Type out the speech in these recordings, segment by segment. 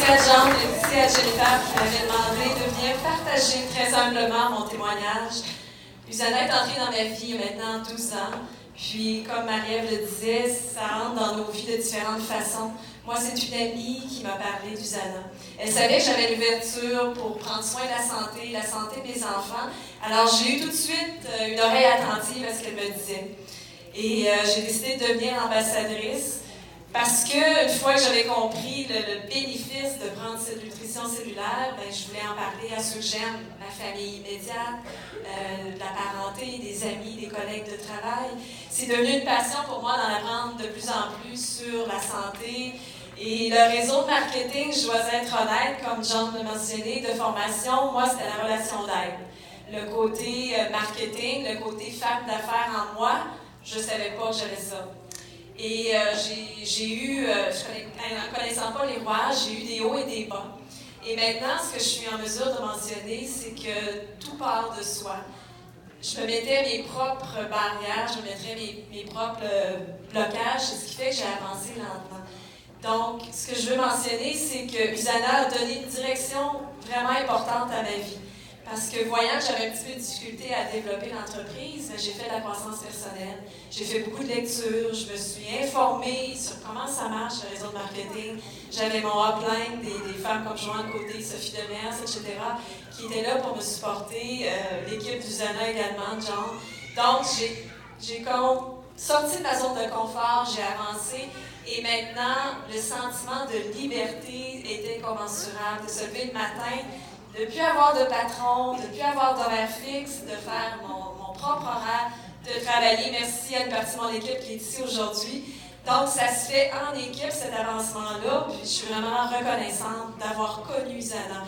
à Jean, merci à Jennifer qui m'avait demandé de venir partager très humblement mon témoignage. Usana est entrée dans ma vie il y a maintenant 12 ans. Puis, comme Marie-Ève le disait, ça rentre dans nos vies de différentes façons. Moi, c'est une amie qui m'a parlé d'Usana. Elle savait que j'avais l'ouverture pour prendre soin de la santé de mes enfants. Alors, j'ai eu tout de suite une oreille attentive à ce qu'elle me disait. Et j'ai décidé de devenir ambassadrice parce qu'une fois que j'avais compris le bénéfice de prendre cette nutrition cellulaire, ben, je voulais en parler à ceux que j'aime, ma famille immédiate, la parenté, des amis, des collègues de travail. C'est devenu une passion pour moi d'en apprendre de plus en plus sur la santé. Et le réseau de marketing, je dois être honnête, comme Jean l'a mentionné, de formation, moi, c'était la relation d'aide. Le côté marketing, le côté femme d'affaires en moi, je ne savais pas que j'avais ça. Et j'ai eu, en connaissant pas les rouages, j'ai eu des hauts et des bas. Et maintenant, ce que je suis en mesure de mentionner, c'est que tout part de soi. Je me mettais mes propres barrières, je me mettrais mes propres blocages, c'est ce qui fait que j'ai avancé lentement. Donc, ce que je veux mentionner, c'est que Usana a donné une direction vraiment importante à ma vie. Parce que voyant que j'avais un petit peu de difficulté à développer l'entreprise, j'ai fait de la croissance personnelle. J'ai fait beaucoup de lectures, je me suis informée sur comment ça marche, le réseau de marketing. J'avais mon upline, des femmes comme Joanne Côté, Sophie Demers, etc., qui étaient là pour me supporter, l'équipe d'Usana également, John. Donc, j'ai comme sorti de ma zone de confort, j'ai avancé. Et maintenant, le sentiment de liberté est incommensurable, de se lever le matin, de ne plus avoir de patron, de ne plus avoir d'horaire fixe, de faire mon propre horaire, de travailler. Merci à une partie de mon équipe qui est ici aujourd'hui. Donc, ça se fait en équipe, cet avancement-là. Puis, je suis vraiment reconnaissante d'avoir connu Usana.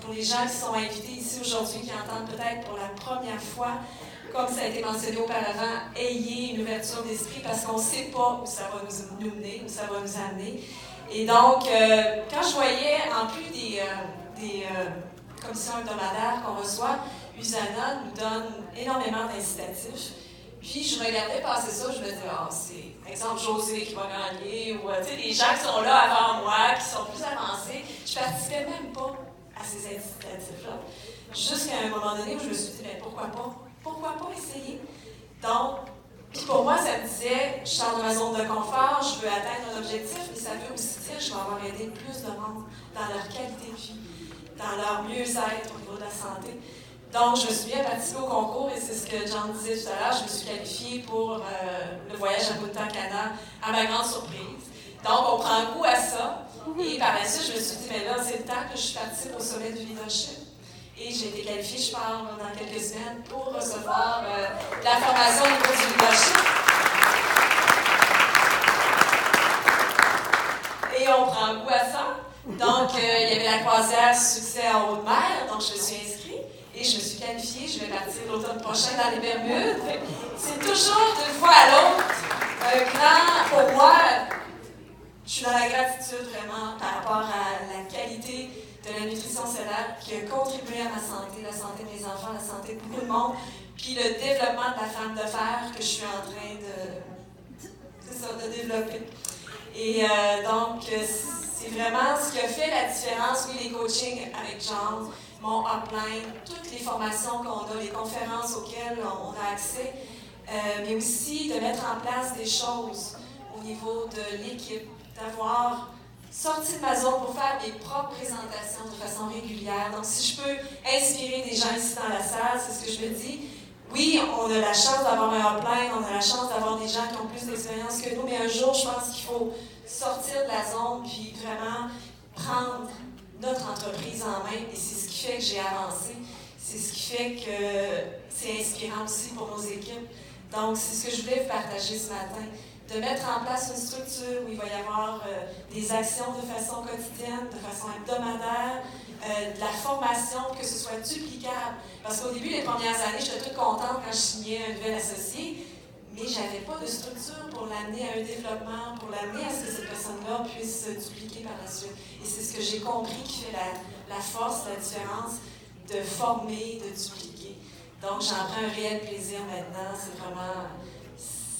Pour les gens qui sont invités ici aujourd'hui, qui entendent peut-être pour la première fois, comme ça a été mentionné auparavant, ayez une ouverture d'esprit parce qu'on ne sait pas où ça va nous mener, où ça va nous amener. Et donc, quand je voyais, en plus des commissions hebdomadaires qu'on reçoit, Usana nous donne énormément d'incitatifs. Puis, je regardais passer ça, je me disais, c'est, exemple, José qui va gagner, ou, tu sais, des gens qui sont là avant moi, qui sont plus avancés. Je ne participais même pas à ces incitatifs-là. Jusqu'à un moment donné où je me suis dit, mais pourquoi pas? Pourquoi pas essayer? Donc, puis pour moi, ça me disait, je sors de ma zone de confort, je veux atteindre un objectif, mais ça veut aussi dire que je vais avoir aidé plus de monde dans leur qualité de vie, dans leur mieux-être au niveau de la santé. Donc, je me suis bien participée au concours, et c'est ce que Jean disait tout à l'heure, je me suis qualifiée pour le voyage à Bhutan-Cana, à ma grande surprise. Donc, on prend goût à ça, et par la suite, je me suis dit, mais là, c'est le temps que je participe au sommet du leadership. Et j'ai été qualifiée, je pars dans quelques semaines, pour recevoir la formation au niveau du leadership. Et on prend goût à ça. Donc, il y avait la croisière succès en haute mer, donc je me suis inscrite et je me suis qualifiée. Je vais partir l'automne prochain dans les Bermudes. C'est toujours d'une fois à l'autre un grand, pour moi, je suis dans la gratitude vraiment par rapport à la qualité de la nutrition cellulaire qui a contribué à ma santé, la santé de mes enfants, la santé de beaucoup de monde, puis le développement de la femme de fer que je suis en train de développer. Et donc, c'est vraiment ce qui a fait la différence, oui, les coachings avec John, mon upline, toutes les formations qu'on a, les conférences auxquelles on a accès, mais aussi de mettre en place des choses au niveau de l'équipe, d'avoir sorti de ma zone pour faire mes propres présentations de façon régulière. Donc, si je peux inspirer des gens ici dans la salle, c'est ce que je me dis. Oui, on a la chance d'avoir un upline, on a la chance d'avoir des gens qui ont plus d'expérience que nous, mais un jour, je pense qu'il faut sortir de la zone puis vraiment prendre notre entreprise en main. Et c'est ce qui fait que j'ai avancé. C'est ce qui fait que c'est inspirant aussi pour nos équipes. Donc, c'est ce que je voulais vous partager ce matin. De mettre en place une structure où il va y avoir des actions de façon quotidienne, de façon hebdomadaire, de la formation, que ce soit duplicable. Parce qu'au début, les premières années, j'étais toute contente quand je signais un nouvel associé, mais je n'avais pas de structure pour l'amener à un développement, pour l'amener à ce que cette personne-là puisse se dupliquer par la suite. Et c'est ce que j'ai compris qui fait la force, la différence de former, de dupliquer. Donc, j'en prends un réel plaisir maintenant.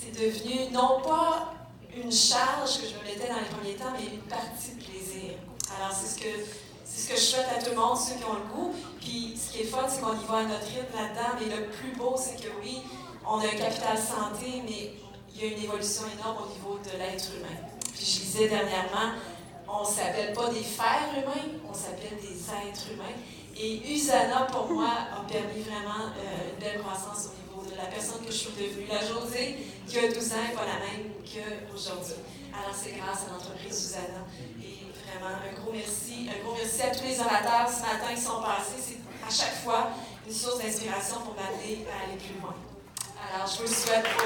C'est devenu non pas une charge que je me mettais dans les premiers temps, mais une partie de plaisir. Alors, c'est ce que je souhaite à tout le monde, ceux qui ont le goût. Puis, ce qui est fun, c'est qu'on y va à notre rythme là-dedans. Mais le plus beau, c'est que oui, on a un capital santé, mais il y a une évolution énorme au niveau de l'être humain. Puis, je disais dernièrement, on ne s'appelle pas des fers humains, on s'appelle des êtres humains. Et Usana, pour moi, a permis vraiment une belle croissance au niveau de la personne que je suis devenue. La Josée, qui a 12 ans, n'est pas la même qu'aujourd'hui. Alors, c'est grâce à l'entreprise Usana. Et vraiment, un gros merci à tous les orateurs ce matin qui sont passés. C'est à chaque fois une source d'inspiration pour m'amener à aller plus loin. Alors, je vous le souhaite pour